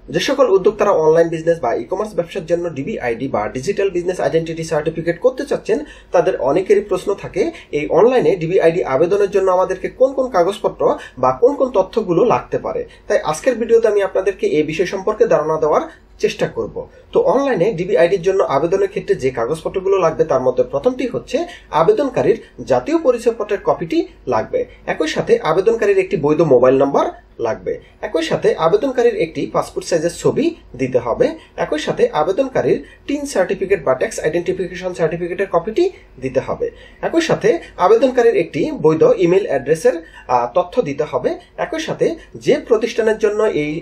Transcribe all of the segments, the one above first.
যে সকল উদ্যোক্তারা অনলাইন বিজনেস বা ই কমার্স ব্যবসার জন্য ডিবিআইডি বা ডিজিটাল বিজনেস আইডেন্টিটি সার্টিফিকেট করতে চাচ্ছেন, তাদের অনেকেরই প্রশ্ন থাকে এই অনলাইনে ডিবিআইডি আবেদনের জন্য আমাদেরকে কোন কোন কাগজপত্র বা কোন কোন তথ্যগুলো লাগতে পারে। তাই আজকের ভিডিওতে আমি আপনাদেরকে এই বিষয় সম্পর্কে ধারণা দেওয়ার চেষ্টা করব। তো অনলাইনে ডিবিআইডির জন্য আবেদনের ক্ষেত্রে যে কাগজপত্রগুলো লাগবে তার মধ্যে প্রথমটি হচ্ছে আবেদনকারীর জাতীয় পরিচয়পত্রের কপিটি লাগবে। একই সাথে আবেদনকারীর একটি বৈধ মোবাইল নাম্বার লাগবে। একই সাথে আবেদনকারীর একটি পাসপোর্ট সাইজের ছবি দিতে হবে। একই সাথে আবেদনকারীর টিন সার্টিফিকেট বা ট্যাক্স আইডেন্টিফিকেশন সার্টিফিকেটের কপিটি দিতে হবে। একই সাথে আবেদনকারীর একটি বৈধ ইমেল অ্যাড্রেসের তথ্য দিতে হবে। একই সাথে যে প্রতিষ্ঠানের জন্য এই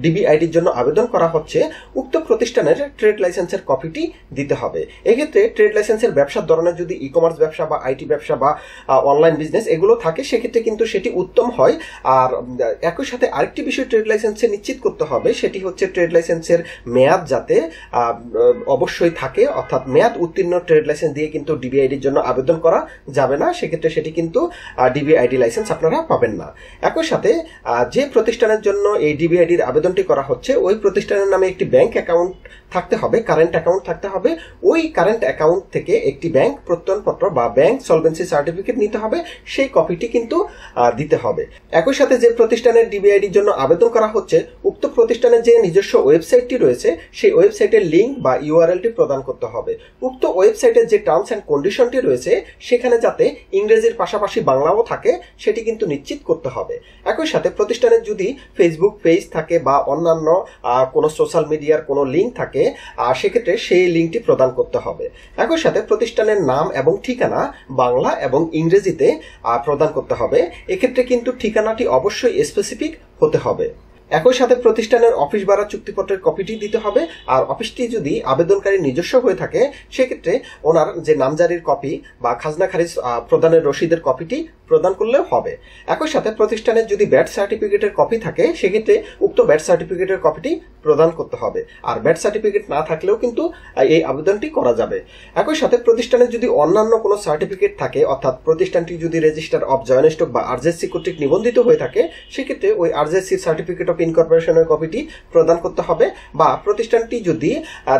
ডিবিআইডির জন্য আবেদন করা হচ্ছে উক্ত প্রতিষ্ঠানের ট্রেড লাইসেন্সের কপিটি দিতে হবে। এক্ষেত্রে ট্রেড লাইসেন্সের ব্যবসার ধরনের যদি ই কমার্স ব্যবসা বা আইটি ব্যবসা বা অনলাইন বিজনেস এগুলো থাকে সেক্ষেত্রে কিন্তু সেটি উত্তম হয়। আর একই সাথে আরেকটি বিষয় ট্রেড লাইসেন্সে নিশ্চিত করতে হবে, সেটি হচ্ছে ট্রেড লাইসেন্সের মেয়াদ যাতে অবশ্যই থাকে, অর্থাৎ মেয়াদ উত্তীর্ণ ট্রেড লাইসেন্স দিয়ে কিন্তু ডিবিআইডির জন্য আবেদন করা যাবে না, সেক্ষেত্রে সেটি কিন্তু ডিবিআইডি লাইসেন্স আপনারা পাবেন না। একই সাথে যে প্রতিষ্ঠানের জন্য এই ডিবিআইডির আবেদনটি করা হচ্ছে ওই প্রতিষ্ঠানের নামে একটি ব্যাংক অ্যাকাউন্ট থাকতে হবে, কারেন্ট অ্যাকাউন্ট থাকতে হবে। ওই কারেন্ট অ্যাকাউন্ট থেকে একটি ব্যাংক প্রত্যয়নপত্র বা ব্যাংক সলভেন্সি সার্টিফিকেট নিতে হবে, সেই কপিটি কিন্তু দিতে হবে। একই সাথে যে প্রতিষ্ঠানের ডিবিআইডির জন্য আবেদন করা হচ্ছে উক্ত প্রতিষ্ঠানের যে নিজস্ব ওয়েবসাইটটি রয়েছে সেই ওয়েবসাইটের লিঙ্ক বা ইউআরএলটি প্রদান করতে হবে। উক্ত ওয়েবসাইটের যে টার্মস অ্যান্ড কন্ডিশনটি রয়েছে সেখানে যাতে ইংরেজির পাশাপাশি বাংলাও থাকে সেটি কিন্তু নিশ্চিত করতে হবে। একই সাথে প্রতিষ্ঠানের যদি ফেসবুক পেজ থাকে বা অন্যান্য কোনো সোশ্যাল মিডিয়ার কোনো লিঙ্ক থাকে সেক্ষেত্রে সেই লিঙ্কটি প্রদান করতে হবে। একই সাথে প্রতিষ্ঠানের নাম এবং ঠিকানা বাংলা এবং ইংরেজিতে প্রদান করতে হবে। এক্ষেত্রে কিন্তু ঠিকানাটি অবশ্যই স্পেসিফিক হতে হবে। একই সাথে প্রতিষ্ঠানের অফিস ভাড়া চুক্তিপত্রের কপিটি দিতে হবে। আর অফিসটি যদি আবেদনকারী নিজস্ব হয়ে থাকে সেক্ষেত্রে ওনার যে নামজারির কপি বা খাজনা খারিজ প্রদানের রসিদের কপিটি প্রদান করলেও হবে। একই সাথে প্রতিষ্ঠানের যদি ব্যাট সার্টিফিকেটের কপি থাকে সেক্ষেত্রে উক্ত ব্যাট সার্টিফিকেটের কপিটি প্রদান করতে হবে। আর ব্যাট সার্টিফিকেট না থাকলেও কিন্তু এই আবেদনটি করা যাবে। একই সাথে প্রতিষ্ঠানের যদি অন্যান্য কোনো সার্টিফিকেট থাকে, অর্থাৎ প্রতিষ্ঠানটি যদি রেজিস্টার অফ জয়েন্ট স্টক বা আরজেসি কর্তৃক নিবন্ধিত হয়ে থাকে সেক্ষেত্রে ওই আরজেসি সার্টিফিকেট অফ ইনকর্পোরেশনের কপিটি প্রদান করতে হবে। বা প্রতিষ্ঠানটি যদি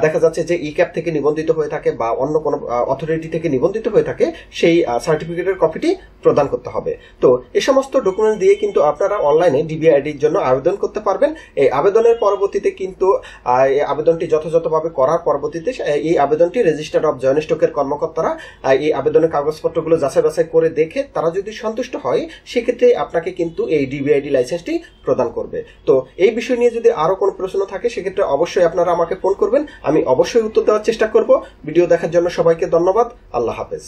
দেখা যাচ্ছে যে ই ক্যাপ থেকে নিবন্ধিত হয়ে থাকে বা অন্য কোনো অথরিটি থেকে নিবন্ধিত হয়ে থাকে সেই সার্টিফিকেটের কপিটি প্রদান করতে হবে। তো এই সমস্ত ডকুমেন্ট দিয়ে কিন্তু আপনারা অনলাইনে ডিবিআইডির জন্য আবেদন করতে পারবেন। এই আবেদনের পরবর্তীতে কিন্তু এই আবেদনটি যথাযথভাবে করার পরবর্তীতে এই আবেদনটি রেজিস্টার অফ জয়েন্ট স্টকের কর্মকর্তারা এই আবেদনের কাগজপত্রগুলো যাচাই বাছাই করে দেখে তারা যদি সন্তুষ্ট হয় সেক্ষেত্রে আপনাকে কিন্তু এই ডিবিআইডি লাইসেন্সটি প্রদান করবে। তো এই বিষয় নিয়ে যদি আরো কোনো প্রশ্ন থাকে সেক্ষেত্রে অবশ্যই আপনারা আমাকে ফোন করবেন, আমি অবশ্যই উত্তর দেওয়ার চেষ্টা করব। ভিডিও দেখার জন্য সবাইকে ধন্যবাদ। আল্লাহ হাফেজ।